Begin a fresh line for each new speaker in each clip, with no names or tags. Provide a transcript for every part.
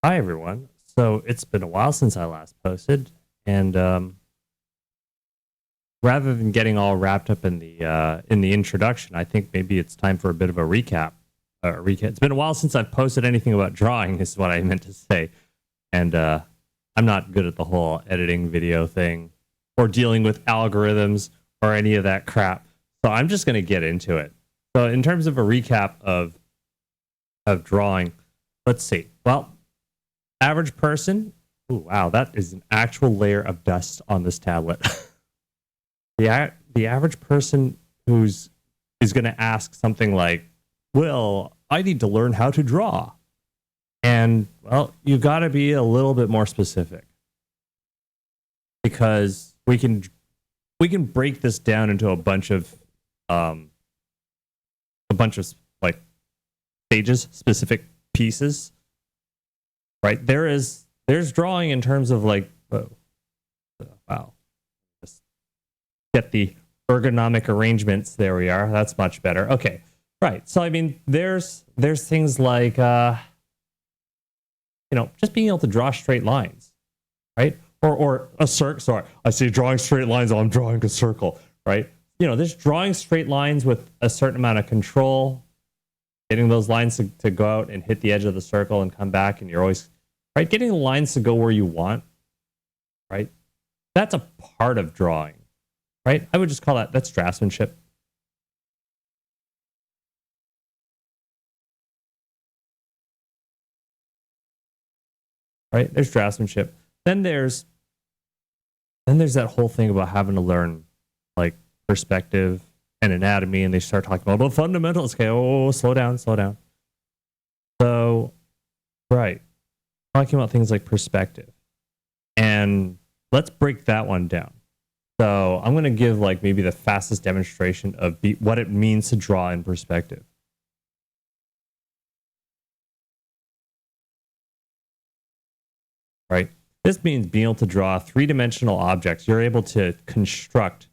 Hi everyone. So it's been a while since I last posted, and rather than getting all wrapped up in the introduction, I think maybe it's time for a bit of a recap. It's been a while since I've posted anything about drawing. Is what I meant to say, and I'm not good at the whole editing video thing or dealing with algorithms or any of that crap. So I'm just going to get into it. So in terms of a recap of drawing, let's see. Well, average person. Ooh, wow, that is an actual layer of dust on this tablet. The average person who's is going to ask something like, "Well, I need to learn how to draw," and well, you got to be a little bit more specific because we can break this down into um a bunch of like stages, specific pieces, right? There's drawing in terms of like, whoa, wow, just get the ergonomic arrangements. There we are. That's much better. Okay, right. So I mean, there's things like just being able to draw straight lines, right? Or a circle. Sorry, I say drawing straight lines. I'm drawing a circle, right? There's drawing straight lines with a certain amount of control, getting those lines to go out and hit the edge of the circle and come back, and you're always right. Getting the lines to go where you want, right? That's a part of drawing, right? I would just call that's draftsmanship, right? There's draftsmanship. Then there's that whole thing about having to learn like perspective and anatomy, and they start talking about the fundamentals. Okay, oh, slow down, slow down. So, right, talking about things like perspective, and let's break that one down. So I'm going to give like maybe the fastest demonstration of what it means to draw in perspective. Right? This means being able to draw three-dimensional objects. You're able to construct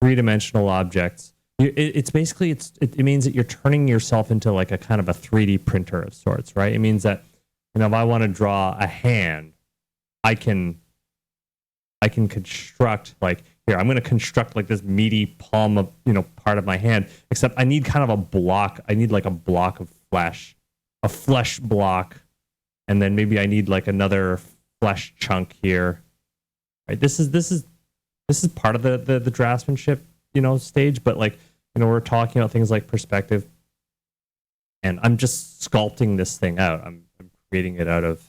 three-dimensional objects. It's basically it means that you're turning yourself into like a kind of a 3D printer of sorts, right? It means that if I want to draw a hand, I can construct like here. I'm going to construct like this meaty palm of part of my hand. Except I need kind of a block. I need like a block of flesh, a flesh block, and then maybe I need like another flesh chunk here. Right. This is part of the draftsmanship stage, but like we're talking about things like perspective, and I'm just sculpting this thing out. I'm creating it out of.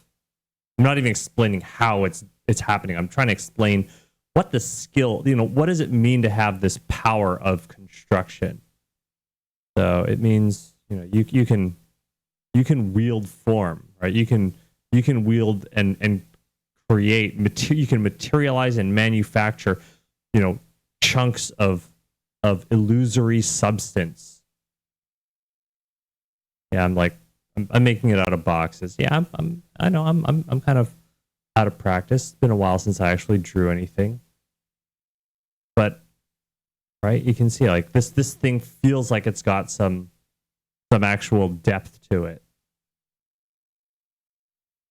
I'm not even explaining how it's happening. I'm trying to explain what the skill, what does it mean to have this power of construction. So it means you can wield form, right? You can wield and create you can materialize and manufacture chunks of illusory substance. Yeah, I'm making it out of boxes. Yeah, I know I'm kind of out of practice. It's been a while since I actually drew anything. But right, you can see like this thing feels like it's got some actual depth to it.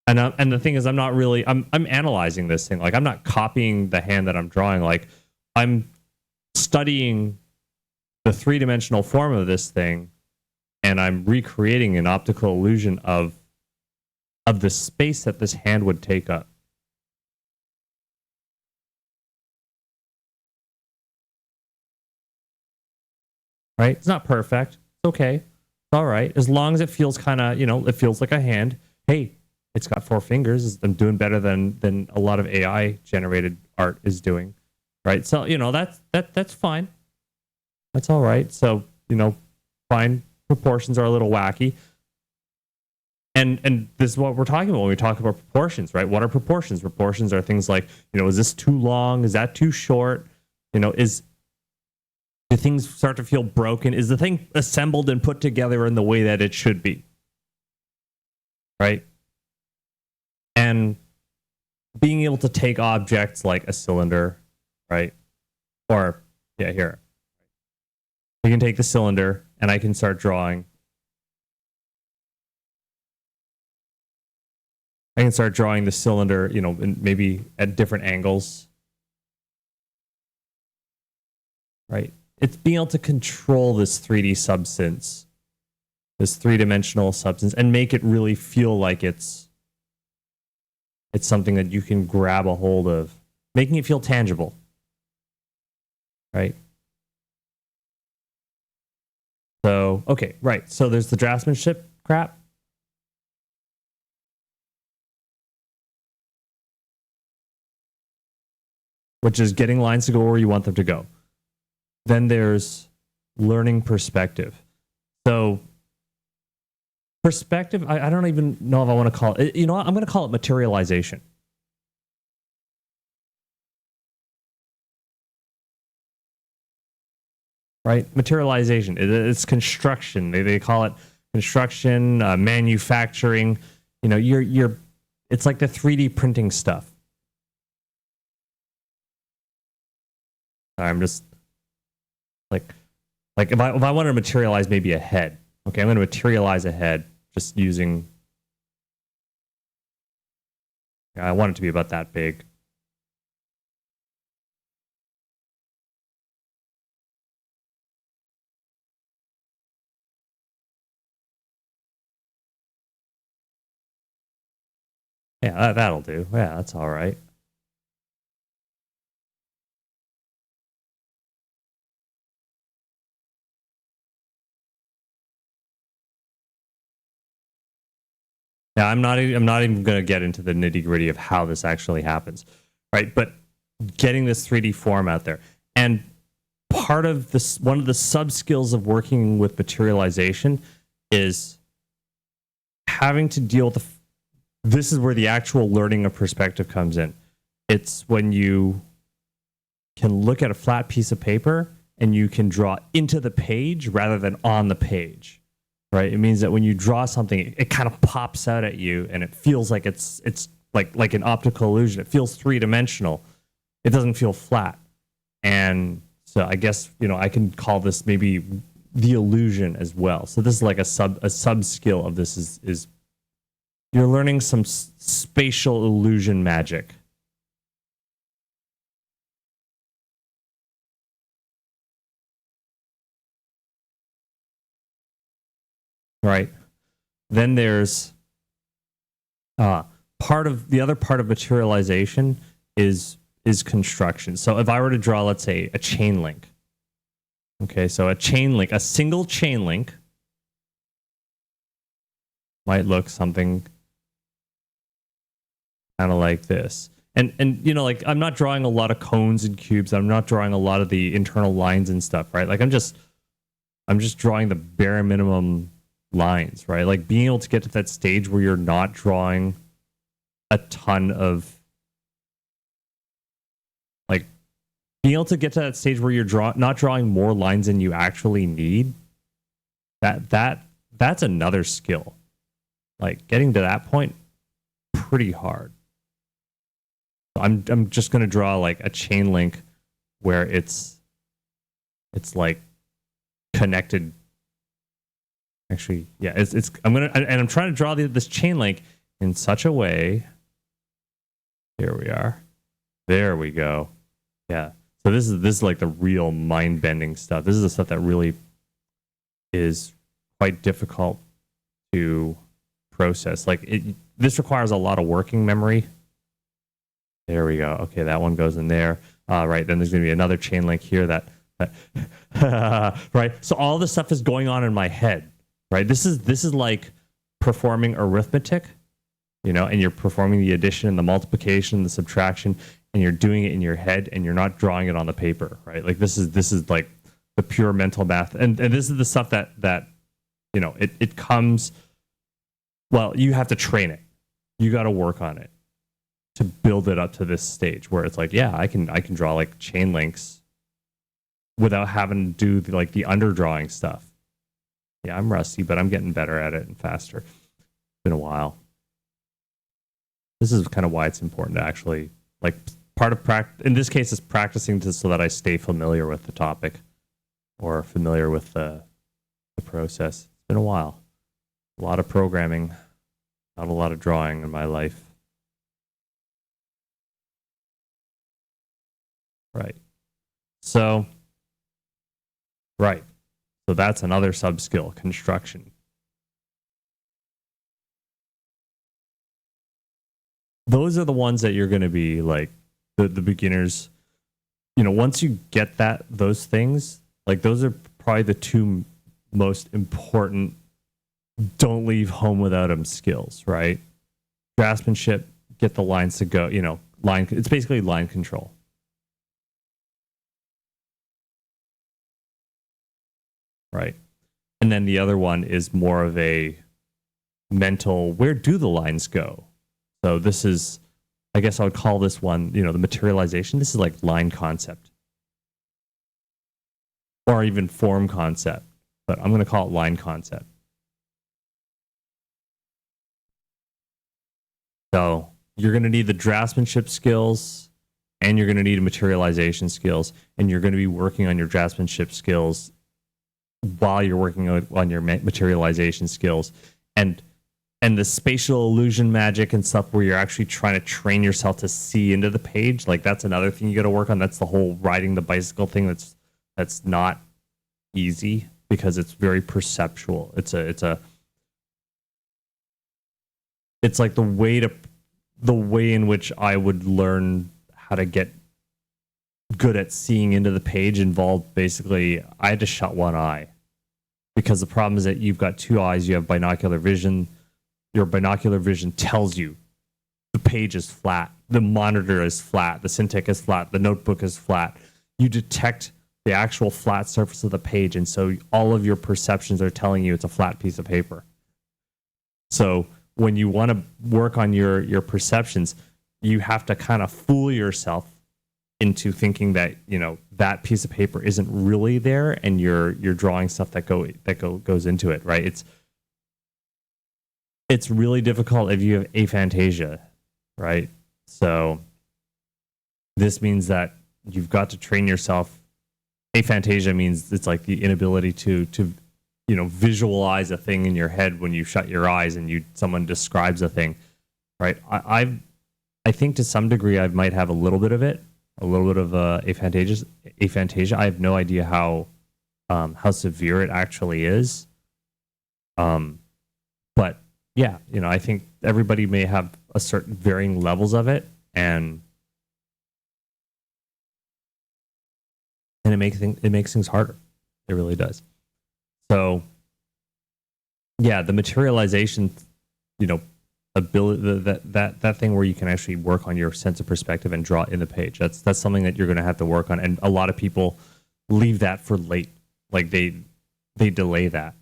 And the thing is, I'm analyzing this thing. Like I'm not copying the hand that I'm drawing. Like I'm studying the three-dimensional form of this thing, and I'm recreating an optical illusion of the space that this hand would take up. Right? It's not perfect. It's okay. It's all right. As long as it feels kind of, it feels like a hand. Hey, it's got four fingers. I'm doing better than a lot of AI generated art is doing. Right? So, that's fine. That's all right. So, fine. Proportions are a little wacky. And this is what we're talking about when we talk about proportions, right? What are proportions? Proportions are things like, is this too long? Is that too short? Do things start to feel broken? Is the thing assembled and put together in the way that it should be? Right? And being able to take objects like a cylinder, right? Or, yeah, here. We can take the cylinder and I can start drawing I can start drawing the cylinder, you know, maybe at different angles. Right? It's being able to control this 3D substance, this three-dimensional substance, and make it really feel like it's something that you can grab a hold of, making it feel tangible. Right? So, okay, right. So there's the draftsmanship crap. Which is getting lines to go where you want them to go. Then there's learning perspective. So perspective, I don't even know if I want to call it, you know what? I'm going to call it materialization. Right? Materialization. It's construction. They call it construction, manufacturing. You know, it's like the 3D printing stuff. I'm just like if I wanted to materialize maybe a head, okay, I'm going to materialize a head just using. I want it to be about that big. Yeah, that'll do. Yeah, that's all right. Yeah, I'm not even going to get into the nitty gritty of how this actually happens, right? But getting this 3D form out there, and part of this, one of the sub skills of working with materialization is having to deal with this is where the actual learning of perspective comes in. It's when you can look at a flat piece of paper and you can draw into the page rather than on the page. Right? It means that when you draw something, it kind of pops out at you, and it feels like it's like an optical illusion. It feels three-dimensional. It doesn't feel flat. And so I guess, you know, I can call this maybe the illusion as well. So this is like a sub skill of this is you're learning some spatial illusion magic. Right? Then there's the other part of materialization is construction. So if I were to draw, let's say, a chain link. Okay, so a chain link, a single chain link might look something kind of like this. And you know, like I'm not drawing a lot of cones and cubes. I'm not drawing a lot of the internal lines and stuff, right? Like I'm just drawing the bare minimum lines, right? Like being able to get to that stage where you're not drawing a ton of, like being able to get to that stage where you're not drawing more lines than you actually need. That's another skill. Like getting to that point, pretty hard. I'm just gonna draw like a chain link where it's like connected. Actually, yeah, I'm trying to draw this chain link in such a way. Here we are. There we go. Yeah. So this is like the real mind bending stuff. This is the stuff that really is quite difficult to process. Like this requires a lot of working memory. There we go. Okay, that one goes in there. Right. Then there's going to be another chain link here that right. So all this stuff is going on in my head. Right. This is like performing arithmetic, you know, and you're performing the addition and the multiplication and the subtraction, and you're doing it in your head, and you're not drawing it on the paper, right? Like this is like the pure mental math, and this is the stuff that you know it comes. Well, you have to train it. You got to work on it to build it up to this stage where it's like, yeah, I can draw like chain links without having to do like the underdrawing stuff. Yeah, I'm rusty, but I'm getting better at it and faster. It's been a while. This is kind of why it's important to actually, like, part of practice, in this case, is practicing so that I stay familiar with the topic or familiar with the process. It's been a while. A lot of programming, not a lot of drawing in my life. Right. So, right. So that's another sub skill, construction. Those are the ones that you're going to be like the beginners. You know, once you get those things, like those are probably the two most important don't leave home without them skills, right? Draftsmanship, get the lines to go, you know, it's basically line control. Right. And then the other one is more of a mental, where do the lines go? So this is, I guess I would call this one, you know, the materialization. This is like line concept or even form concept, but I'm going to call it line concept. So you're going to need the draftsmanship skills and you're going to need materialization skills, and you're going to be working on your draftsmanship skills while you're working on your materialization skills. And the spatial illusion magic and stuff where you're actually trying to train yourself to see into the page, like that's another thing you got to work on. That's the whole riding the bicycle thing. That's not easy because it's very perceptual. It's like the way in which I would learn how to get good at seeing into the page involved basically I had to shut one eye, because the problem is that you've got two eyes, you have binocular vision. Your binocular vision tells you the page is flat, the monitor is flat, the Cintiq is flat, the notebook is flat. You detect the actual flat surface of the page, and so all of your perceptions are telling you it's a flat piece of paper. So when you want to work on your perceptions, you have to kind of fool yourself into thinking that, you know, that piece of paper isn't really there, and you're drawing stuff that goes into it, right? It's really difficult if you have aphantasia, right? So this means that you've got to train yourself. Aphantasia means it's like the inability to you know, visualize a thing in your head when you shut your eyes and someone describes a thing, right? I think to some degree I might have a little bit of it, a little bit of aphantasia. I have no idea how severe it actually is. But yeah, you know, I think everybody may have a certain varying levels of it, and it makes things harder. It really does. So yeah, the materialization, you know, ability, that thing where you can actually work on your sense of perspective and draw in the page. That's something that you're going to have to work on, and a lot of people leave that for late. Like they delay that.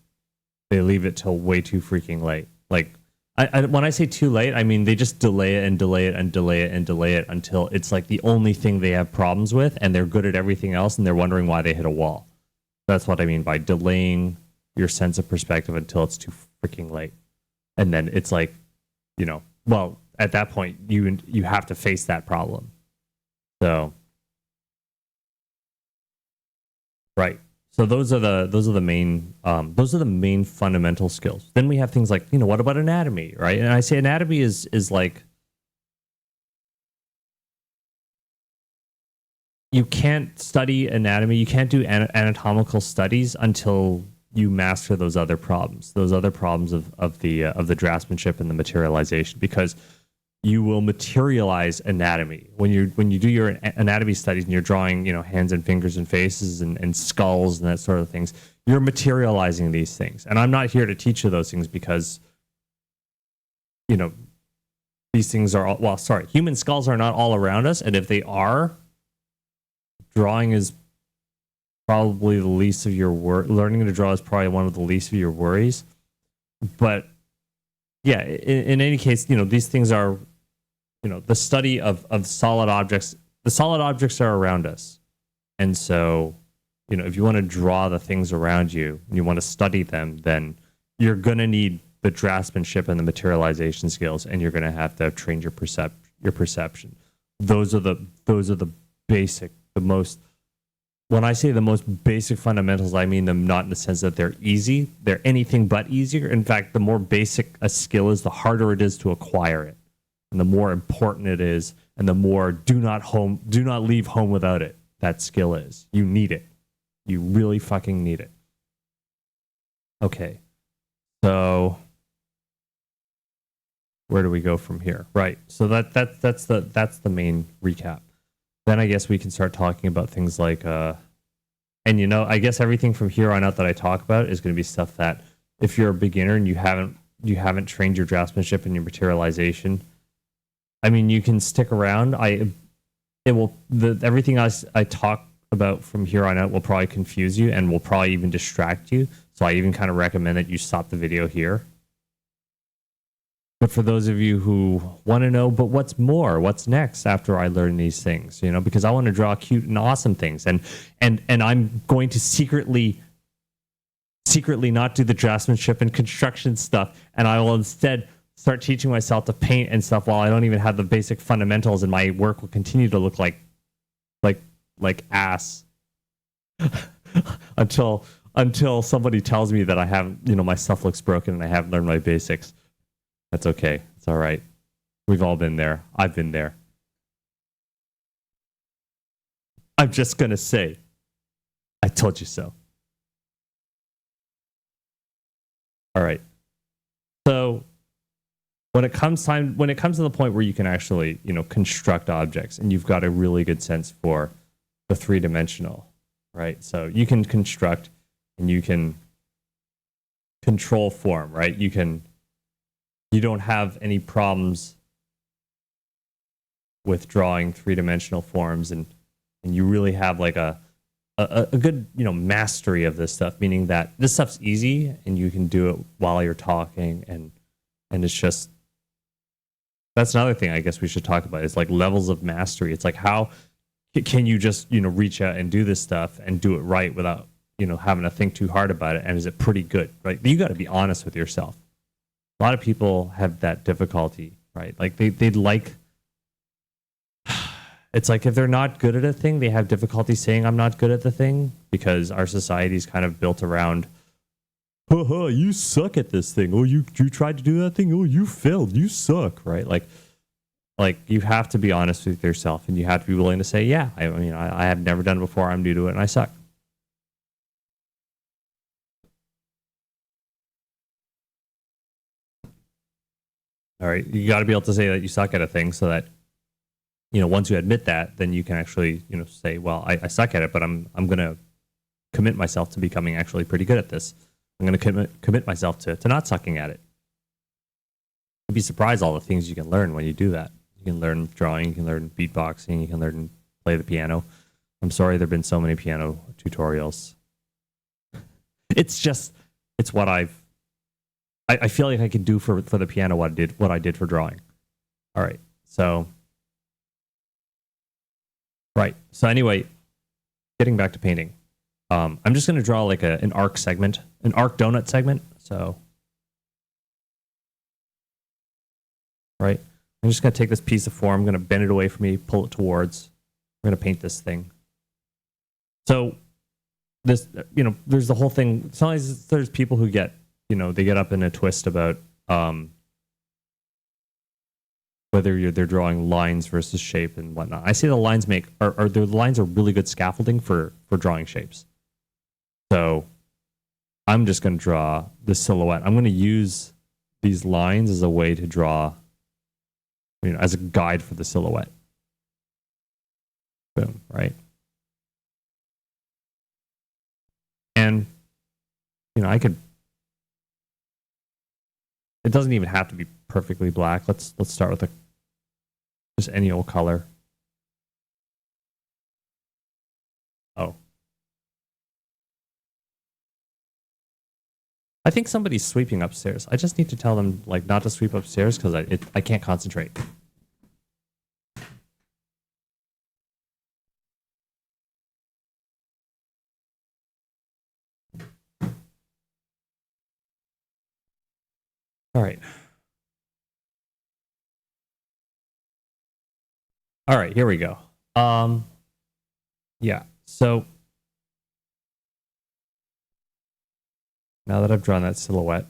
They leave it till way too freaking late. Like when I say too late, I mean they just delay it and delay it and delay it and delay it until it's like the only thing they have problems with, and they're good at everything else, and they're wondering why they hit a wall. That's what I mean by delaying your sense of perspective until it's too freaking late. And then it's like, you know, well, at that point you have to face that problem. So right. So those are the main fundamental skills. Then we have things like, you know, what about anatomy, right? And I say anatomy is like, you can't study anatomy, you can't do anatomical studies until you master those other problems of the draftsmanship and the materialization, because you will materialize anatomy when you do your anatomy studies and you're drawing, you know, hands and fingers and faces and skulls and that sort of things. You're materializing these things, and I'm not here to teach you those things because, you know, these things are human skulls are not all around us, and if they are, drawing is probably the least of your learning to draw is probably one of the least of your worries. But yeah, in any case, you know, these things are, you know, the study of solid objects. The solid objects are around us. And so, you know, if you want to draw the things around you and you want to study them, then you're going to need the draftsmanship and the materialization skills, and you're going to have to train your perception. Those are the basic, the most, when I say the most basic fundamentals, I mean them not in the sense that they're easy. They're anything but easier. In fact, the more basic a skill is, the harder it is to acquire it. And the more important it is, and the more do not leave home without it. that skill is. You need it. You really fucking need it. Okay. So where do we go from here? Right. So that's the main recap. Then I guess we can start talking about things like and I guess everything from here on out that I talk about is going to be stuff that if you're a beginner and you haven't trained your draftsmanship and your materialization, I mean, you can stick around. Everything I talk about from here on out will probably confuse you and will probably even distract you. So I even kind of recommend that you stop the video here. But for those of you who want to know, but what's next after I learn these things, because I want to draw cute and awesome things, and I'm going to secretly not do the draftsmanship and construction stuff, and I will instead start teaching myself to paint and stuff while I don't even have the basic fundamentals, and my work will continue to look like ass until somebody tells me that I have, my stuff looks broken and I haven't learned my basics. That's okay. It's all right. We've all been there. I've been there. I'm just going to say, I told you so. All right. So when it comes to the point where you can actually, construct objects and you've got a really good sense for the three-dimensional, right? So you can construct and you can control form, right? You don't have any problems with drawing three-dimensional forms, and you really have like a good mastery of this stuff, meaning that this stuff's easy and you can do it while you're talking, and it's just, that's another thing I guess we should talk about, is like levels of mastery. It's like, how can you just reach out and do this stuff and do it right without having to think too hard about it, and is it pretty good, right? You got to be honest with yourself. A lot of people have that difficulty, right? Like they'd like, it's like if they're not good at a thing, they have difficulty saying I'm not good at the thing, because our society is kind of built around, you suck at this thing. Oh, you tried to do that thing. Oh, you failed. You suck, right? Like you have to be honest with yourself, and you have to be willing to say, yeah, I have never done it before. I'm new to it, and I suck. All right, you got to be able to say that you suck at a thing, so that once you admit that, then you can actually say, well, I suck at it, but I'm going to commit myself to becoming actually pretty good at this. I'm going to commit myself to not sucking at it. You'd be surprised all the things you can learn when you do that. You can learn drawing, you can learn beatboxing, you can learn play the piano. I'm sorry there've been so many piano tutorials. It's what I feel like I could do for the piano what I did for drawing. All right. So anyway, getting back to painting. I'm just going to draw like an arc donut segment. So right. I'm just going to take this piece of form, I'm going to bend it away from me, pull it towards. I'm going to paint this thing. So this, there's the whole thing. Sometimes there's people who get, they get up in a twist about whether they're drawing lines versus shape and whatnot. I say the lines the lines are really good scaffolding for drawing shapes. So I'm just going to draw the silhouette. I'm going to use these lines as a way to draw, as a guide for the silhouette. Boom, right? And, I could, it doesn't even have to be perfectly black. Let's start with just any old color. Oh. I think somebody's sweeping upstairs. I just need to tell them not to sweep upstairs because I can't concentrate. All right. All right, here we go. Yeah, so now that I've drawn that silhouette,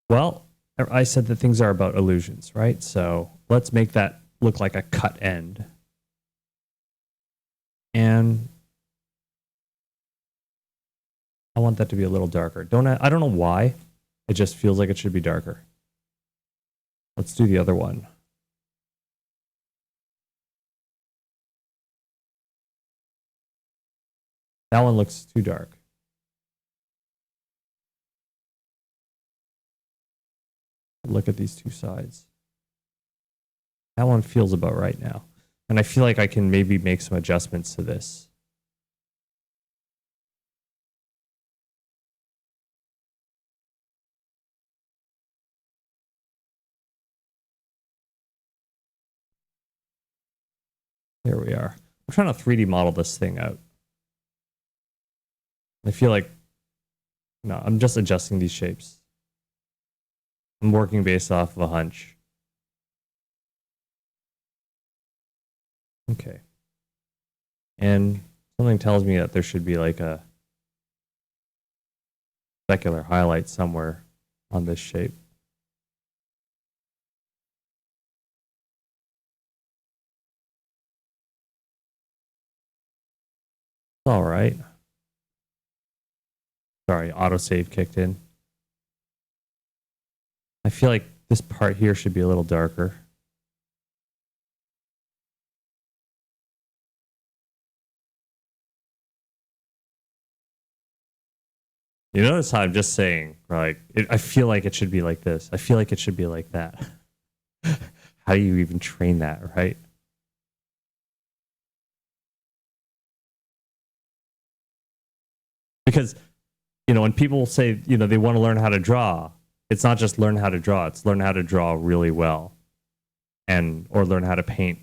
well, I said that things are about illusions, right? So let's make that look like a cut end. And I want that to be a little darker. I don't know why. It just feels like it should be darker. Let's do the other one. That one looks too dark. Look at these two sides. That one feels about right now. And I feel like I can maybe make some adjustments to this. There we are. I'm trying to 3D model this thing out. I feel like, no, I'm just adjusting these shapes. I'm working based off of a hunch. Okay. And something tells me that there should be like a specular highlight somewhere on this shape. All right. Sorry, autosave kicked in. I feel like this part here should be a little darker. You notice how I'm just saying, like, I feel like it should be like this. I feel like it should be like that. How do you even train that, right? Because, when people say, they want to learn how to draw, it's not just learn how to draw, it's learn how to draw really well or learn how to paint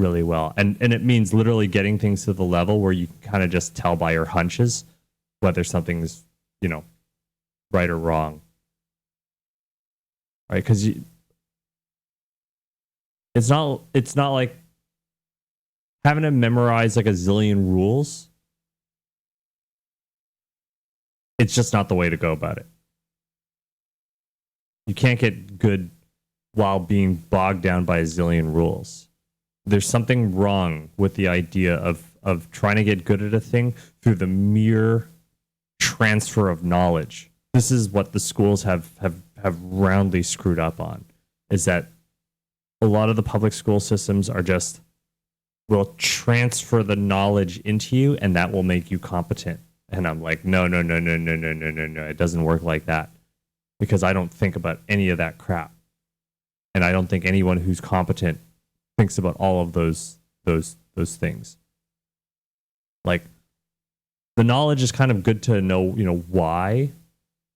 really well. And it means literally getting things to the level where you can kind of just tell by your hunches whether something's, right or wrong. Right? Because it's not like having to memorize like a zillion rules. It's just not the way to go about it. You can't get good while being bogged down by a zillion rules. There's something wrong with the idea of trying to get good at a thing through the mere transfer of knowledge. This is what the schools have roundly screwed up on, is that a lot of the public school systems are just will transfer the knowledge into you and that will make you competent. And I'm like, no. It doesn't work like that. Because I don't think about any of that crap. And I don't think anyone who's competent thinks about all of those things. Like, the knowledge is kind of good to know, why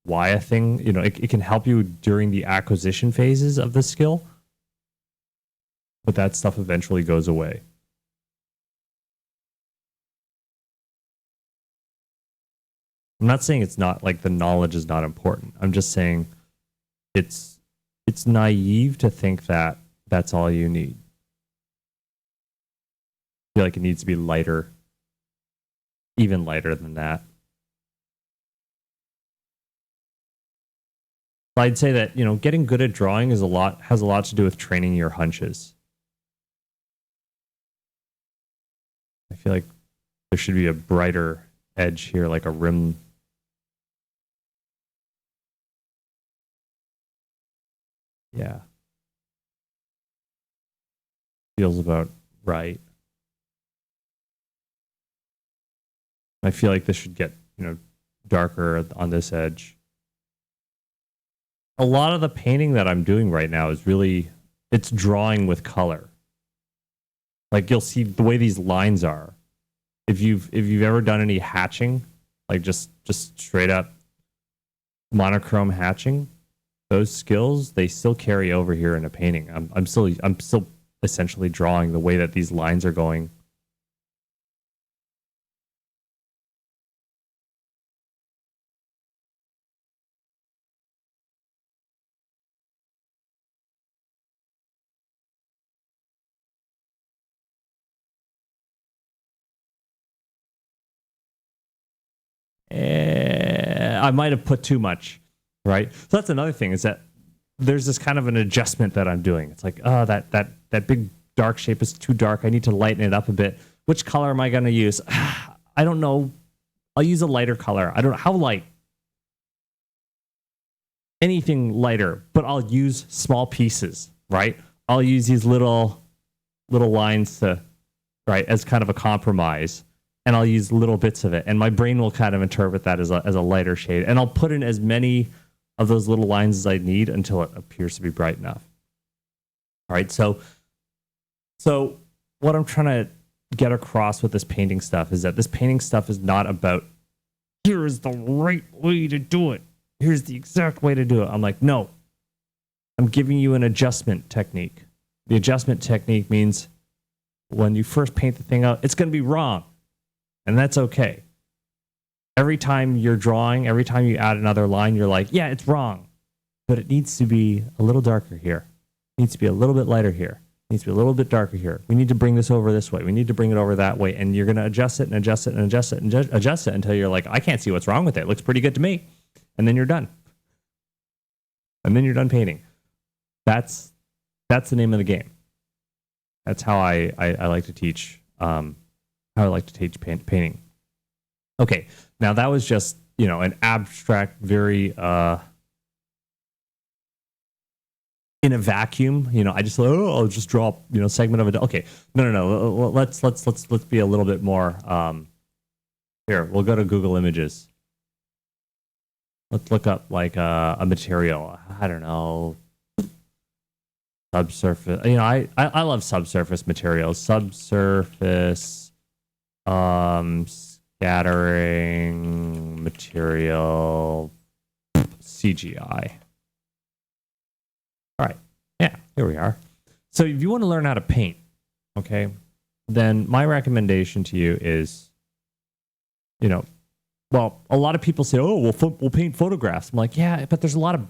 a thing, it can help you during the acquisition phases of the skill. But that stuff eventually goes away. I'm not saying it's not like the knowledge is not important. I'm just saying it's naive to think that that's all you need. I feel like it needs to be lighter, even lighter than that. I'd say that, getting good at drawing has a lot to do with training your hunches. I feel like there should be a brighter edge here, like a rim. Yeah. Feels about right. I feel like this should get, darker on this edge. A lot of the painting that I'm doing right now is really, it's drawing with color. Like, you'll see the way these lines are. If you've ever done any hatching, like just straight up monochrome hatching, those skills, they still carry over here in a painting. I'm still essentially drawing the way that these lines are going. I might have put too much, right? So that's another thing, is that there's this kind of an adjustment that I'm doing. It's like, that big dark shape is too dark. I need to lighten it up a bit. Which color am I going to use? I don't know. I'll use a lighter color. I don't know how light. Anything lighter, but I'll use small pieces, right? I'll use these little lines to, right, as kind of a compromise, and I'll use little bits of it, and my brain will kind of interpret that as a lighter shade, and I'll put in as many of those little lines as I need until it appears to be bright enough. All right, so what I'm trying to get across with this painting stuff is that this painting stuff is not about here is the right way to do it. Here's the exact way to do it. I'm like, no, I'm giving you an adjustment technique. The adjustment technique means when you first paint the thing out, it's going to be wrong. And that's okay. Every time you're drawing, every time you add another line, you're like, yeah, it's wrong. But it needs to be a little darker here. It needs to be a little bit lighter here. It needs to be a little bit darker here. We need to bring this over this way. We need to bring it over that way. And you're going to adjust it and adjust it and adjust it and adjust it until you're like, I can't see what's wrong with it. It looks pretty good to me. And then you're done. And then you're done painting. That's the name of the game. That's how I like to teach. How I like to teach painting. Okay, now that was just an abstract, very in a vacuum. I just I'll just draw segment of it. Okay, no. Let's be a little bit more. Here, we'll go to Google Images. Let's look up like a material. I don't know. Subsurface. I love subsurface materials. Subsurface scattering material CGI. All right. Yeah, here we are. So if you want to learn how to paint, okay, then my recommendation to you is, well, a lot of people say, oh, we'll paint photographs. I'm like, yeah, but there's a lot of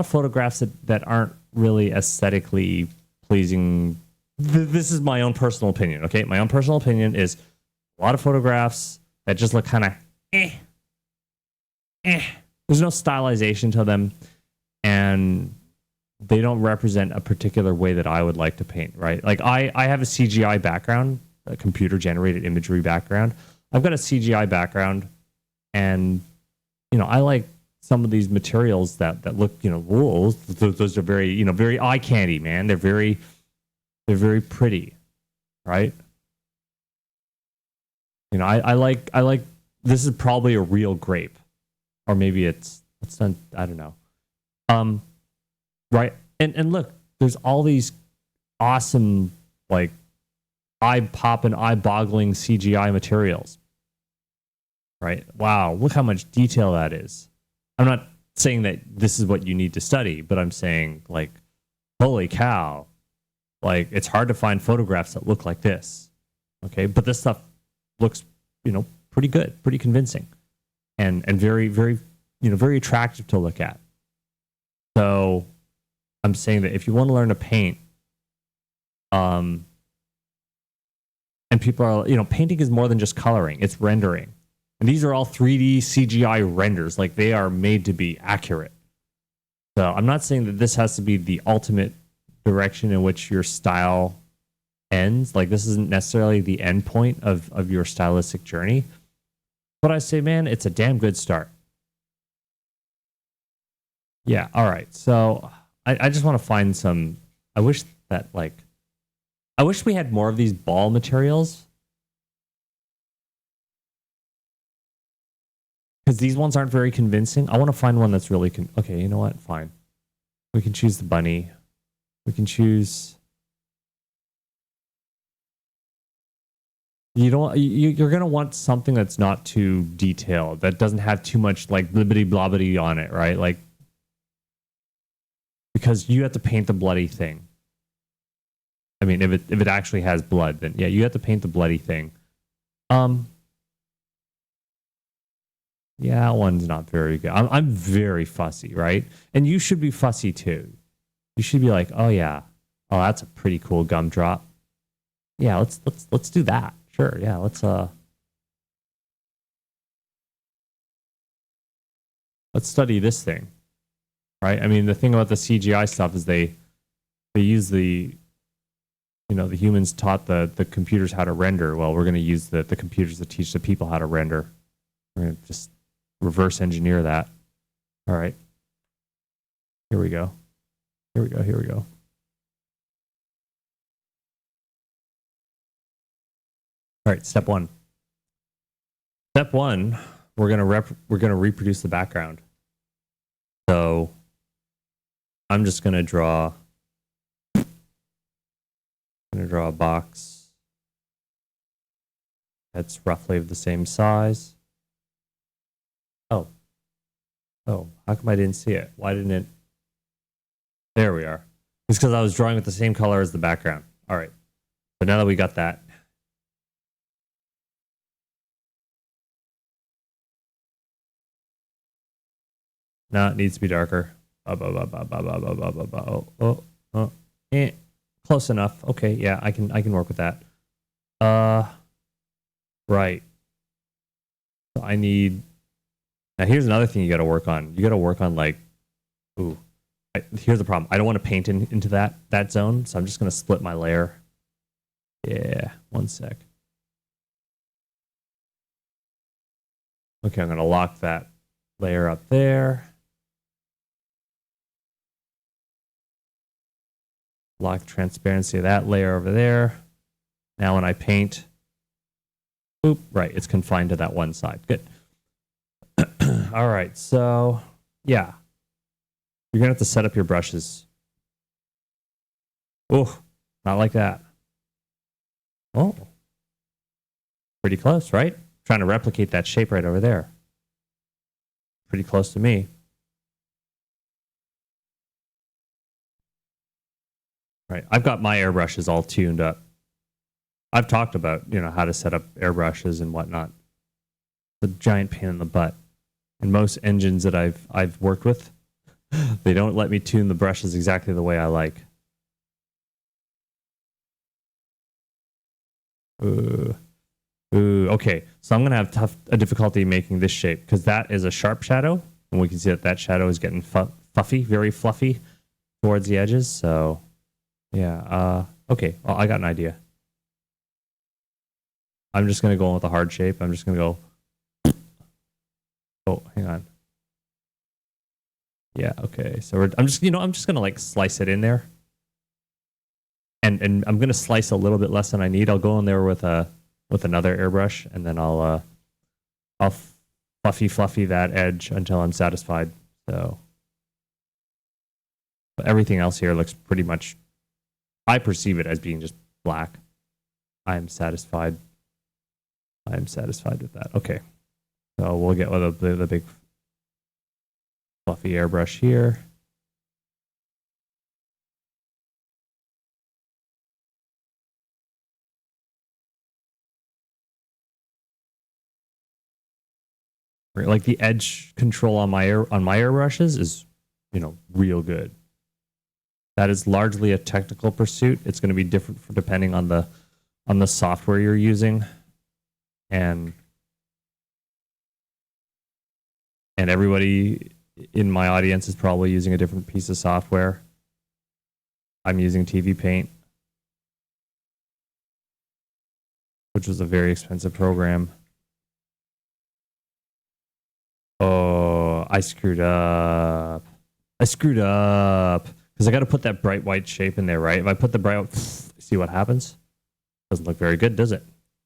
photographs that aren't really aesthetically pleasing. This is my own personal opinion, okay? My own personal opinion is a lot of photographs that just look kind of There's no stylization to them, and they don't represent a particular way that I would like to paint, right? Like I have a CGI background, a computer-generated imagery background. I've got a CGI background, and, I like some of these materials that look, whoa, those are very, very eye candy, man. They're very pretty, right? I like this is probably a real grape, or maybe it's done. I don't know. Right. And look, there's all these awesome, like eye-popping, eye-boggling CGI materials. Right. Wow. Look how much detail that is. I'm not saying that this is what you need to study, but I'm saying, like, holy cow. Like, it's hard to find photographs that look like this. Okay. But this stuff looks, pretty good, pretty convincing, and very, very, very attractive to look at. So I'm saying that if you want to learn to paint, and people are, painting is more than just coloring, it's rendering. And these are all 3D CGI renders. Like, they are made to be accurate. So I'm not saying that this has to be the ultimate direction in which your style ends. Like, this isn't necessarily the end point of your stylistic journey. But I say, man, it's a damn good start. Yeah, all right. So I just want to find some... I wish we had more of these ball materials. Because these ones aren't very convincing. I want to find one that's really... okay, you know what? Fine. We can choose the bunny. We can choose... You're going to want something that's not too detailed, that doesn't have too much, like, blibbity blobbity on it, right? Like, because you have to paint the bloody thing. I mean, if it actually has blood, then yeah, you have to paint the bloody thing. Yeah, that one's not very good. I'm very fussy, right? And you should be fussy too. You should be like, oh yeah, oh, that's a pretty cool gumdrop. Yeah, let's do that. Sure, yeah, let's study this thing, right? I mean, the thing about the CGI stuff is they use the you know, the humans taught the computers how to render. Well, we're going to use the computers to teach the people how to render. We're going to just reverse engineer that. All right. Here we go. Here we go. Here we go. All right, step one. Step one, we're gonna reproduce the background. So I'm just gonna draw a box that's roughly of the same size. Oh, how come I didn't see it? Why didn't it? There we are. It's because I was drawing with the same color as the background. All right. But now that we got that, no, it needs to be darker. Close enough. Okay, yeah, I can work with that. Right. So I need. Now here's another thing you got to work on. You got to work on like, ooh. Here's the problem. I don't want to paint into that zone, so I'm just gonna split my layer. Yeah, one sec. Okay, I'm gonna lock that layer up there. Lock the transparency of that layer over there. Now when I paint, oop, right, it's confined to that one side. Good. All right, so yeah. You're gonna have to set up your brushes. Oh, not like that. Oh, pretty close, right? Trying to replicate that shape right over there. Pretty close to me. Right, I've got my airbrushes all tuned up. I've talked about, you know, how to set up airbrushes and whatnot. It's a giant pain in the butt. And most engines that I've worked with, they don't let me tune the brushes exactly the way I like. Okay, so I'm gonna have a difficulty making this shape because that is a sharp shadow, and we can see that shadow is getting fluffy, very fluffy towards the edges. So, yeah. Okay, well, I got an idea. I'm just gonna go in with a hard shape. I'm just gonna go. Oh, hang on. Yeah. Okay. So I'm just gonna like slice it in there, and I'm gonna slice a little bit less than I need. I'll go in there with another airbrush, and then I'll fluffy that edge until I'm satisfied. So, but everything else here looks pretty much. I perceive it as being just black. I'm satisfied. I'm satisfied with that. Okay. So we'll get with the big fluffy airbrush here. Like the edge control on my airbrushes is, you know, real good. That is largely a technical pursuit. It's going to be different depending on the software you're using, and everybody in my audience is probably using a different piece of software. I'm using TV Paint, which was a very expensive program. Oh, I screwed up. Because I got to put that bright white shape in there, right? If I put the bright, see what happens? Doesn't look very good, does it?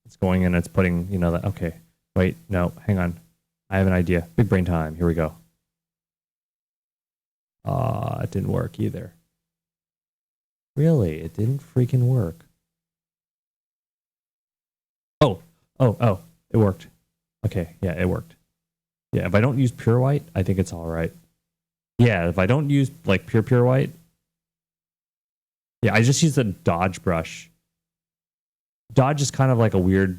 It's going in, it's putting, you know, that. Okay, wait, no, hang on. I have an idea. Big brain time. Here we go. It didn't work either. Really, it didn't freaking work. Oh, it worked. Okay, yeah, it worked. Yeah, if I don't use pure white, I think it's all right. Yeah, if I don't use like pure white, yeah, I just use the dodge brush. Dodge is kind of like a weird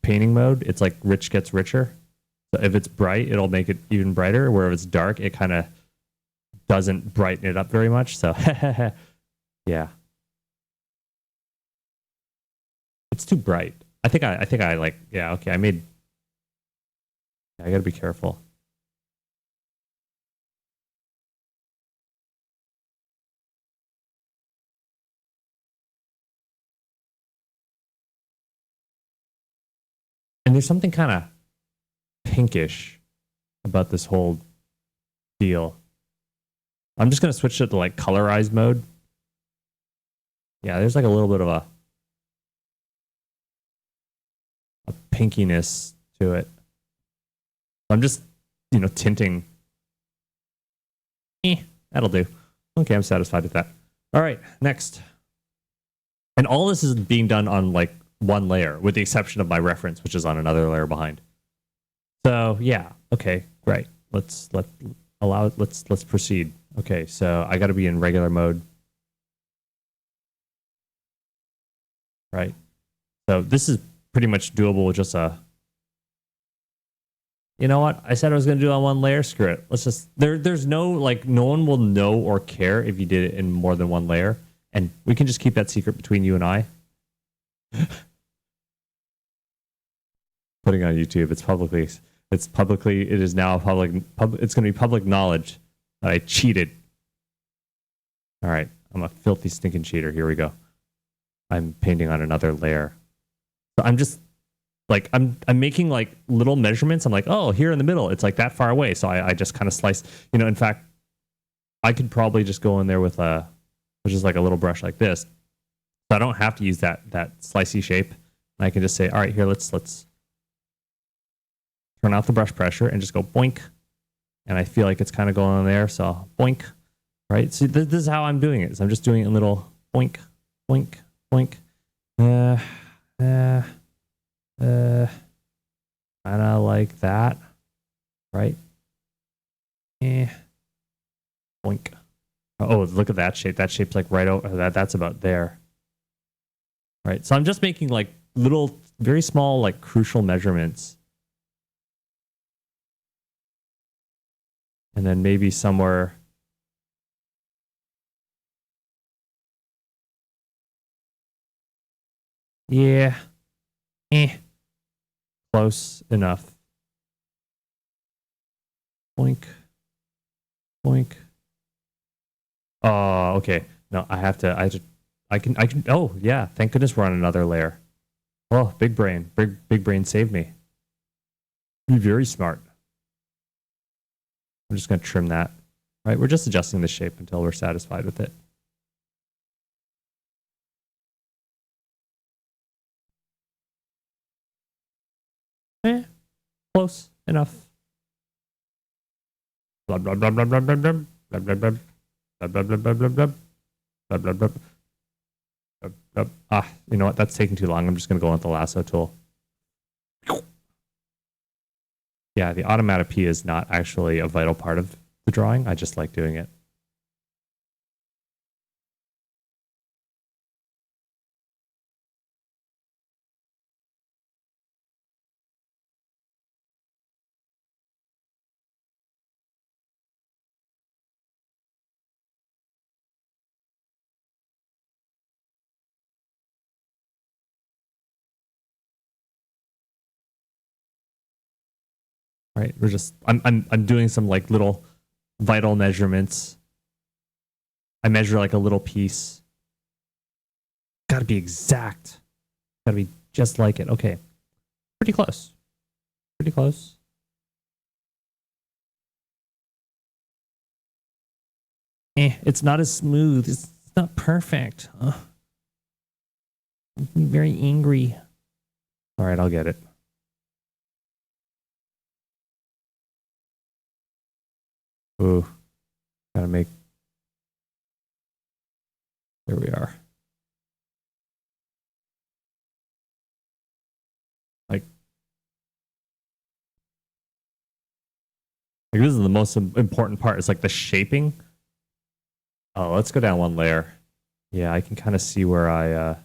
painting mode. It's like rich gets richer. So if it's bright, it'll make it even brighter. Where if it's dark, it kind of doesn't brighten it up very much. So yeah, it's too bright. I think I like, yeah, okay. I gotta be careful. And there's something kind of pinkish about this whole deal. I'm just going to switch it to like colorize mode. Yeah, there's like a little bit of a pinkiness to it. I'm just, tinting. That'll do. Okay, I'm satisfied with that. All right, next. And all this is being done on like one layer, with the exception of my reference, which is on another layer behind. So yeah, okay, great. Let's proceed. Okay, so I got to be in regular mode. Right. So this is pretty much doable with just a... You know what? I said I was going to do it on one layer. Screw it. Let's just... There's no, like, no one will know or care if you did it in more than one layer. And we can just keep that secret between you and I. Putting it on YouTube. It is now it's going to be public knowledge that I cheated. All right. I'm a filthy, stinking cheater. Here we go. I'm painting on another layer. So I'm just like, I'm making like little measurements. I'm like, oh, here in the middle, it's like that far away. So I just kind of slice, in fact, I could probably just go in there with which is like a little brush like this. So I don't have to use that slicey shape. And I can just say, all right, here, let's turn off the brush pressure and just go boink. And I feel like it's kind of going on there. So boink, right? So this is how I'm doing it. So I'm just doing it in little boink, boink, boink. Kind of like that, right? Boink. Oh, look at that shape. That shape's like right over that. That's about there, right? So I'm just making like little, very small, like crucial measurements, and then maybe somewhere. Yeah. Close enough. Boink. Boink. Oh, okay. No, I can, oh, yeah. Thank goodness we're on another layer. Oh, big brain. Big brain saved me. Be very smart. I'm just going to trim that. Right? We're just adjusting the shape until we're satisfied with it. Close enough. Blah blah blah blah blah blah blah blah blah blah blah blah blah blah blah blah blah blah. Ah, you know what? That's taking too long. I'm just gonna go with the lasso tool. Yeah, the automatopia is not actually a vital part of the drawing. I just like doing it. Right, we're just I'm doing some like little vital measurements. I measure like a little piece. Got to be exact. Got to be just like it. Okay, pretty close. Pretty close. It's not as smooth. It's not perfect. I'm very angry. All right, I'll get it. Ooh, gotta make. There we are. Like this is the most important part. It's like the shaping. Oh, let's go down one layer. Yeah, I can kind of see where I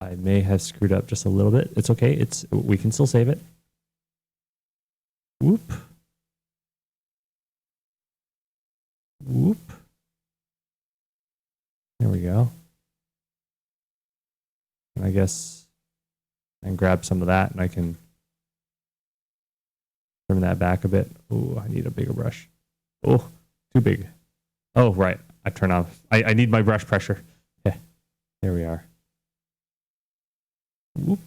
may have screwed up just a little bit. It's okay. We can still save it. Whoop. Whoop. There we go. And I guess I can grab some of that and I can trim that back a bit. Oh, I need a bigger brush. Oh, too big. Oh, right. I turn off. I need my brush pressure. Yeah. There we are. Whoop.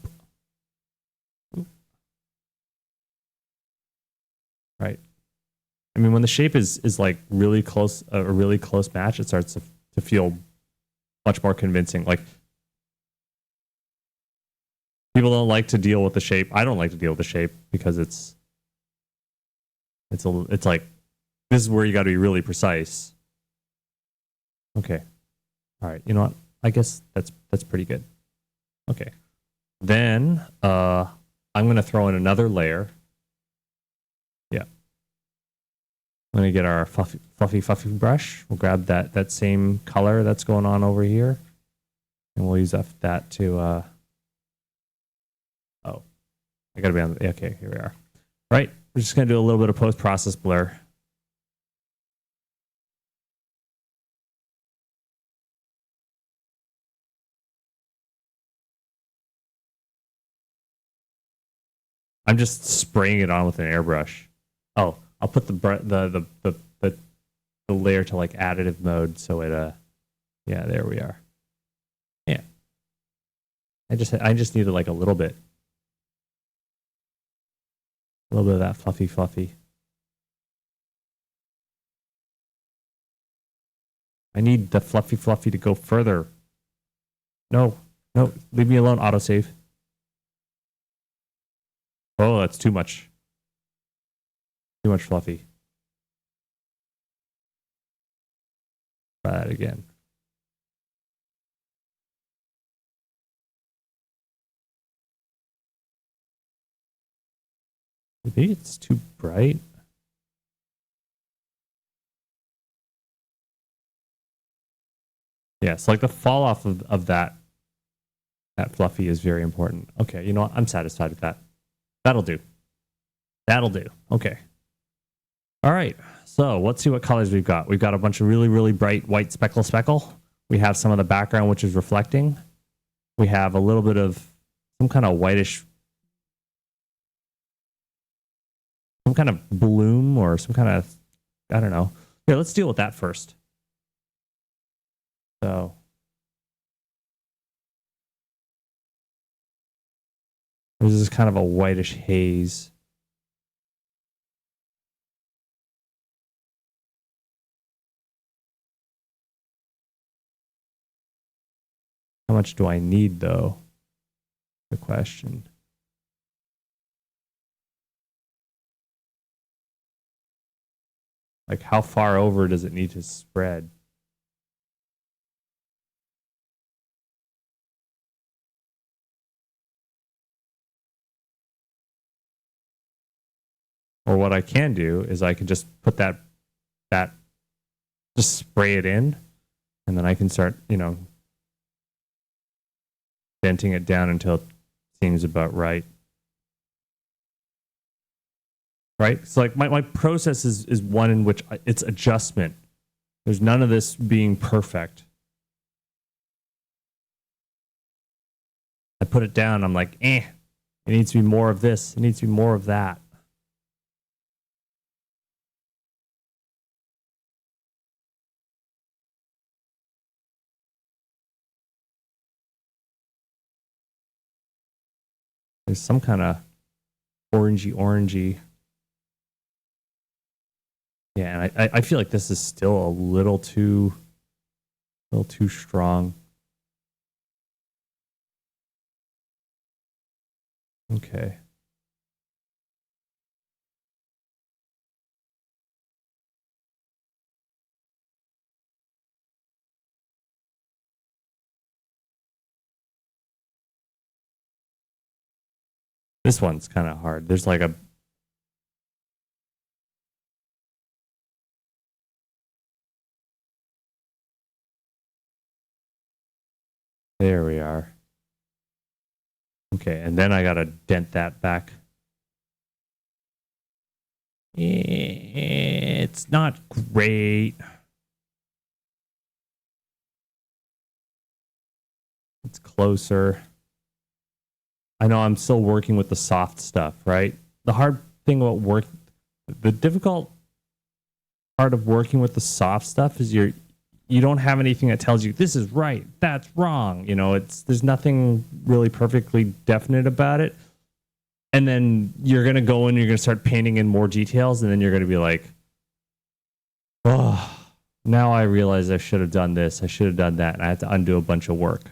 I mean, when the shape is like really close, a really close match, it starts to feel much more convincing. Like, people don't like to deal with the shape. I don't like to deal with the shape because it's like, this is where you got to be really precise. Okay. All right. You know what? I guess that's pretty good. Okay. Then I'm going to throw in another layer. Yeah. I'm going to get our fluffy brush. We'll grab that same color that's going on over here. And we'll use that to, oh, I got to be on, okay, here we are. Right. We're just going to do a little bit of post-process blur. I'm just spraying it on with an airbrush. Oh, I'll put the layer to like additive mode so it yeah, there we are. Yeah. I just needed like a little bit. A little bit of that fluffy. I need the fluffy to go further. No, leave me alone, autosave. Oh, that's too much. Too much fluffy. Try that again. Maybe it's too bright. Yeah, so like the fall off of that fluffy is very important. Okay, you know what? I'm satisfied with that. That'll do. Okay. All right. So let's see what colors we've got. We've got a bunch of really bright white speckle. We have some of the background which is reflecting. We have a little bit of some kind of whitish, some kind of bloom or some kind of, I don't know. Here, let's deal with that first. So this is kind of a whitish haze. How much do I need, though? The question. Like, how far over does it need to spread? Or what I can do is I can just put that just spray it in, and then I can start, you know, denting it down until it seems about right. Right? So like my process is one in which it's adjustment. There's none of this being perfect. I put it down, I'm like, it needs to be more of this, it needs to be more of that. There's some kind of orangey. Yeah, and I feel like this is still a little too strong. Okay. This one's kind of hard. There's like a there we are. Okay, and then I gotta dent that back. It's not great. It's closer. I know I'm still working with the soft stuff, right? The hard thing about the difficult part of working with the soft stuff is you don't have anything that tells you this is right, that's wrong. You know, there's nothing really perfectly definite about it. And then you're gonna go and you're gonna start painting in more details, and then you're gonna be like, Oh, now I realize I should have done this. I should have done that. And I had to undo a bunch of work.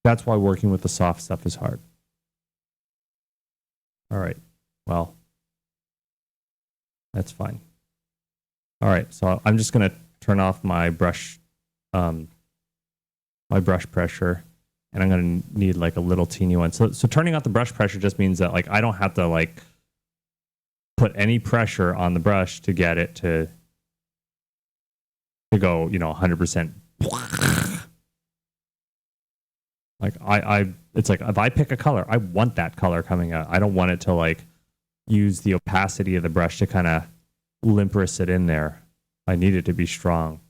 That's why working with the soft stuff is hard. All right. Well, that's fine. All right. So I'm just going to turn off my brush pressure, and I'm going to need like a little teeny one. So turning off the brush pressure just means that like I don't have to like put any pressure on the brush to get it to go, 100%. Like it's like if I pick a color, I want that color coming out. I don't want it to like use the opacity of the brush to kind of limpress it in there. I need it to be strong.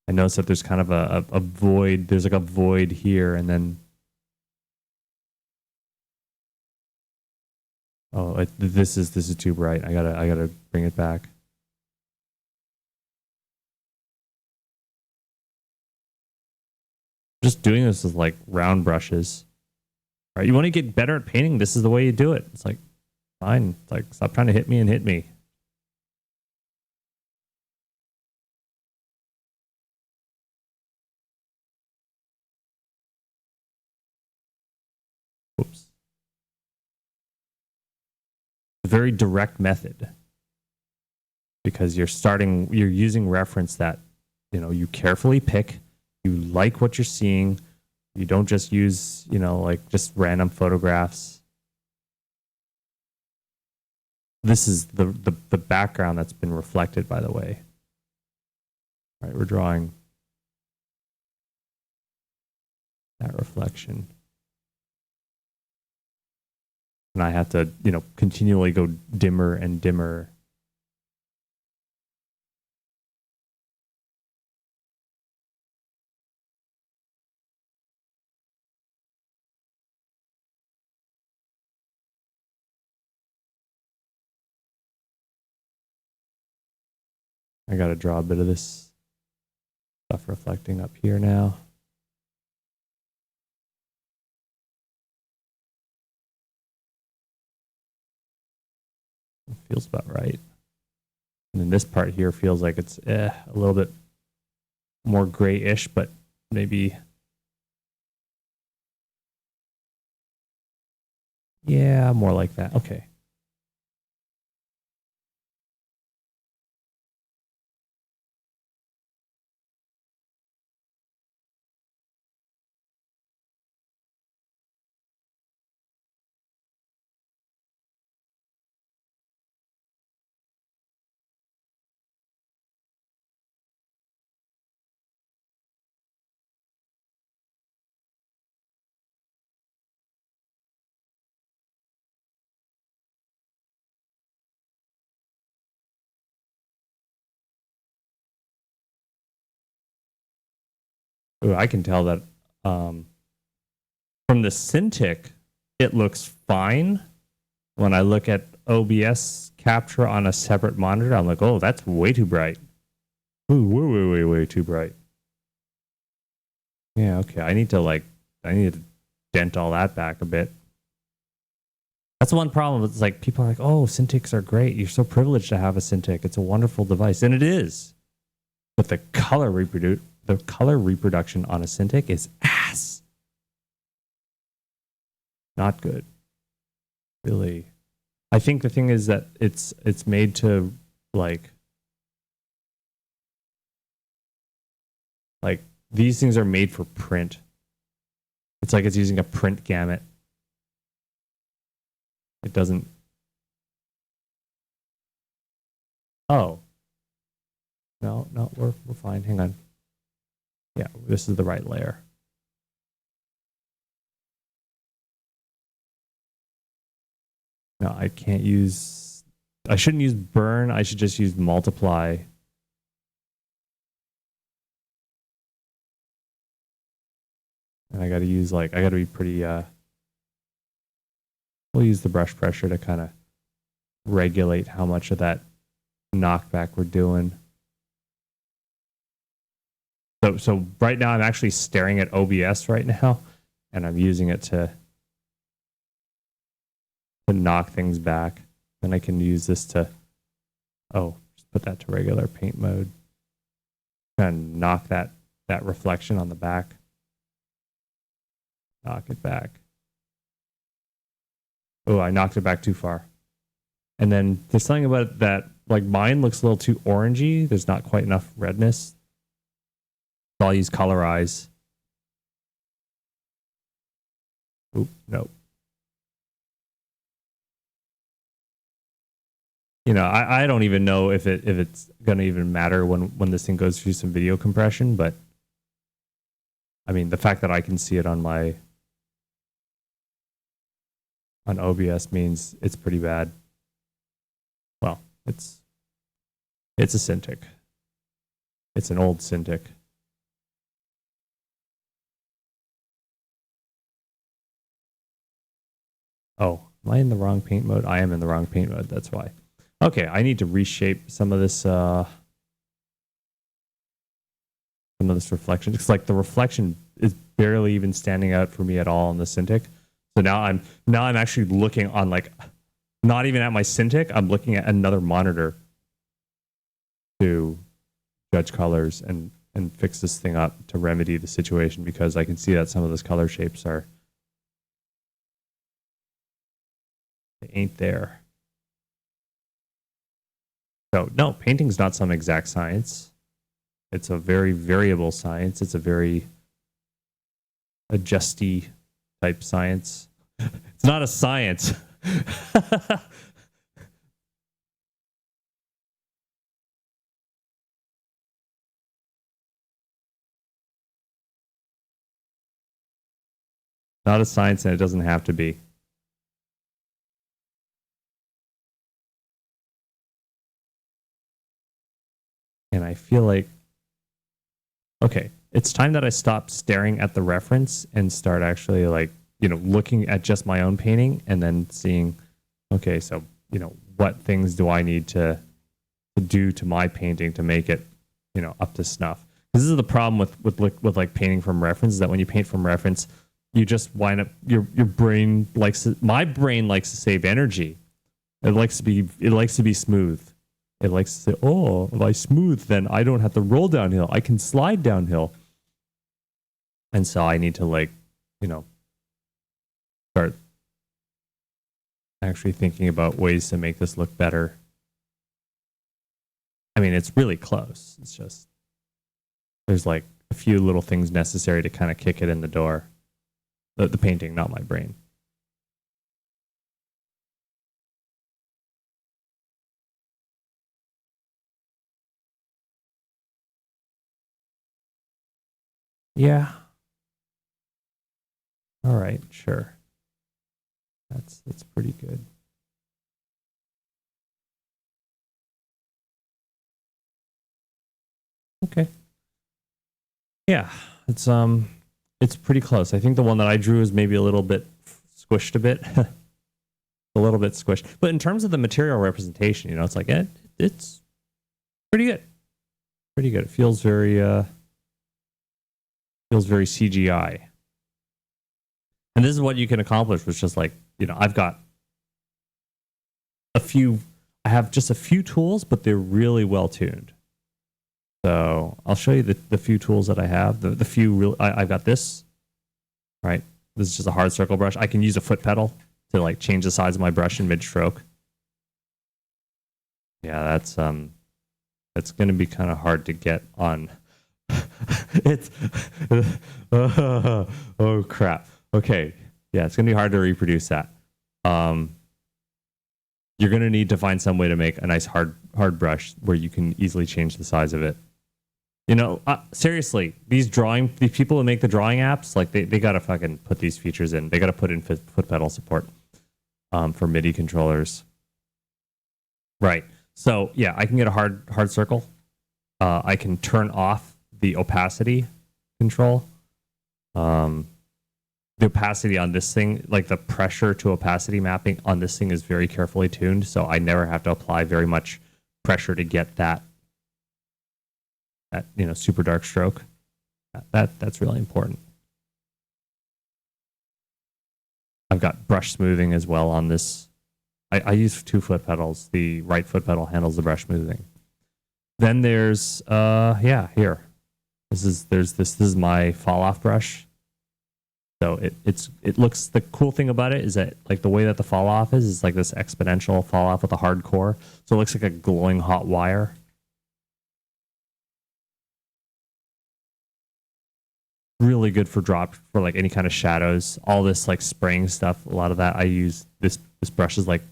I notice that there's kind of a void. There's like a void here, and then this is too bright. I gotta bring it back. Just doing this with like round brushes. All right, you want to get better at painting? This is the way you do it. It's like fine. It's like stop trying to hit me and hit me. Oops. A very direct method because you're using reference that you carefully pick. You like what you're seeing. You don't just use like just random photographs. This is the background that's been reflected, by the way. All right, we're drawing that reflection. And I have to, continually go dimmer and dimmer. I got to draw a bit of this stuff reflecting up here now. It feels about right. And then this part here feels like it's a little bit more grayish, but maybe. Yeah, more like that. Okay. Ooh, I can tell that from the Cintiq, it looks fine. When I look at OBS capture on a separate monitor, I'm like, oh, that's way too bright. Ooh, way too bright. Yeah, okay. I need to dent all that back a bit. That's the one problem. It's like people are like, oh, Cintiqs are great. You're so privileged to have a Cintiq. It's a wonderful device. And it is. But the color reproduction on a Cintiq is ass. Not good. Really. I think the thing is that it's made to like these things are made for print. It's like it's using a print gamut. It doesn't. Oh. No, we're fine. Hang on. Yeah, this is the right layer. No, I can't use. I shouldn't use burn. I should just use multiply. And I got to use I got to be pretty. We'll use the brush pressure to kind of regulate how much of that knockback we're doing. So right now I'm actually staring at OBS right now, and I'm using it to knock things back. Then I can use this to, just put that to regular paint mode. And knock that reflection on the back. Knock it back. Oh, I knocked it back too far. And then there's something about it that, like, mine looks a little too orangey. There's not quite enough redness. So I'll use Colorize. Oop, no. You know, I don't even know if it's gonna even matter when this thing goes through some video compression, but I mean, the fact that I can see it on OBS means it's pretty bad. Well, it's a Cintiq. It's an old Cintiq. Oh, am I in the wrong paint mode? I am in the wrong paint mode, that's why. Okay, I need to reshape some of this reflection. It's like the reflection is barely even standing out for me at all on the Cintiq. So now I'm actually looking on, like, not even at my Cintiq. I'm looking at another monitor to judge colors and fix this thing up to remedy the situation, because I can see that some of those color shapes they ain't there. So no, painting's not some exact science. It's a very variable science. It's a very adjusty type science. It's not a science. Not a science, and it doesn't have to be. And I feel like, okay, it's time that I stop staring at the reference and start actually, like, you know, looking at just my own painting and then seeing, okay, so, you know, what things do I need to do to my painting to make it, you know, up to snuff. This is the problem with like painting from reference, is that when you paint from reference, you just wind up, your brain my brain likes to save energy. It likes to be smooth. It likes to say, oh, if I smooth, then I don't have to roll downhill. I can slide downhill. And so I need to, like, you know, start actually thinking about ways to make this look better. I mean, it's really close. It's just, there's like a few little things necessary to kind of kick it in the door. The painting, not my brain. Yeah. All right, sure. That's pretty good. Okay. Yeah, it's pretty close. I think the one that I drew is maybe a little bit squished a bit. A little bit squished. But in terms of the material representation, you know, it's like it's pretty good. Pretty good. It feels very CGI. And this is what you can accomplish with just, like, you know, I've got I have just a few tools, but they're really well tuned. So I'll show you the few tools that I have. The few real, I've got this, right? This is just a hard circle brush. I can use a foot pedal to, like, change the size of my brush in mid-stroke. Yeah, that's going to be kind of hard to get on. It's oh crap. Okay, yeah, it's going to be hard to reproduce that. You're going to need to find some way to make a nice hard brush where you can easily change the size of it. You know, seriously, these people who make the drawing apps, like, they got to fucking put these features in. They got to put in foot pedal support for MIDI controllers. Right. So yeah, I can get a hard circle. I can turn off the opacity control. The opacity on this thing, like the pressure to opacity mapping on this thing, is very carefully tuned, so I never have to apply very much pressure to get that, you know, super dark stroke. That's really important. I've got brush smoothing as well on this. I use 2 foot pedals. The right foot pedal handles the brush smoothing. Then there's here. This is my fall off brush. So it looks, the cool thing about it is that like the way that the fall off is like this exponential fall off with a hard core. So it looks like a glowing hot wire. Really good for like any kind of shadows. All this like spraying stuff, a lot of that I use. This brush is like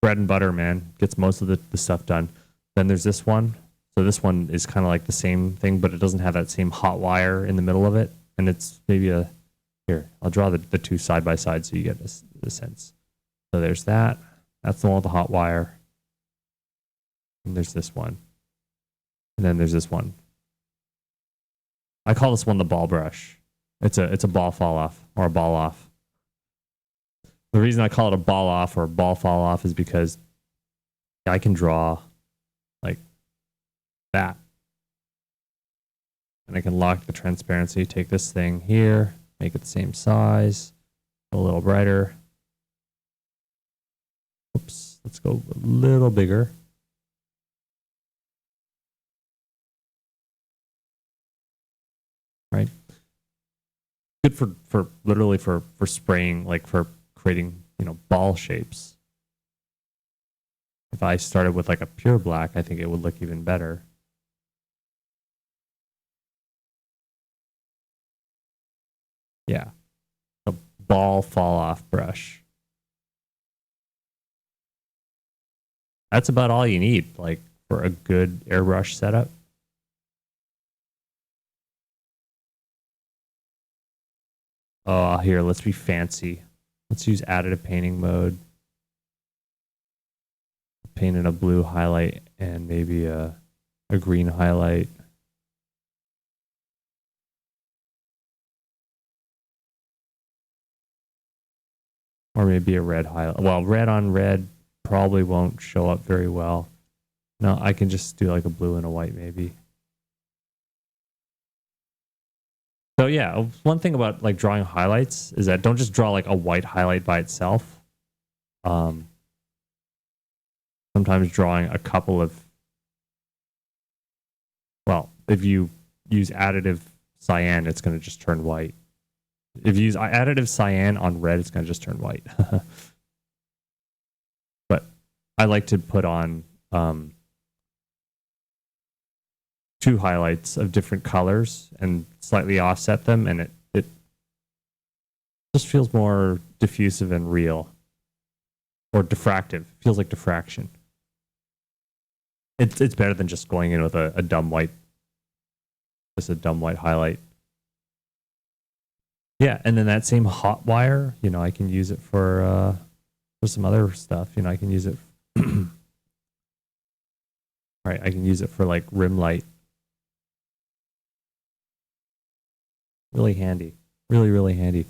bread and butter, man. Gets most of the stuff done. Then there's this one. So this one is kind of like the same thing, but it doesn't have that same hot wire in the middle of it. And it's maybe here, I'll draw the 2 side by side so you get the sense. So there's that. That's the one with the hot wire. And there's this one. And then there's this one. I call this one the ball brush. It's a ball fall off or a ball off. The reason I call it a ball off or a ball fall off is because I can draw like that. And I can lock the transparency, take this thing here, make it the same size, a little brighter. Oops, let's go a little bigger. Right? Good for literally for spraying, like for creating, ball shapes. If I started with like a pure black, I think it would look even better. Yeah. A ball fall off brush. That's about all you need, like for a good airbrush setup. Oh, here, let's be fancy. Let's use additive painting mode. Paint in a blue highlight and maybe a green highlight. Or maybe a red highlight. Well, red on red probably won't show up very well. No, I can just do like a blue and a white maybe. So yeah, one thing about like drawing highlights is that don't just draw like a white highlight by itself. Sometimes drawing a couple of, well, if you use additive cyan, it's going to just turn white. If you use additive cyan on red, it's going to just turn white. But I like to put on 2 highlights of different colors and slightly offset them, and it just feels more diffusive and real. Or diffractive. Feels like diffraction. It's better than just going in with a dumb white, just a dumb white highlight. Yeah, and then that same hot wire, I can use it for some other stuff. I can use it. Right, I can use it for like rim light. Really handy, really, really handy.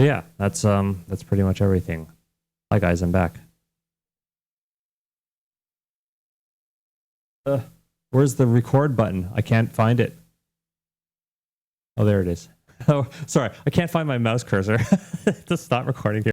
So yeah, that's pretty much everything. Hi guys, I'm back. Where's the record button? I can't find it. Oh, there it is. Oh, sorry, I can't find my mouse cursor to stop recording here.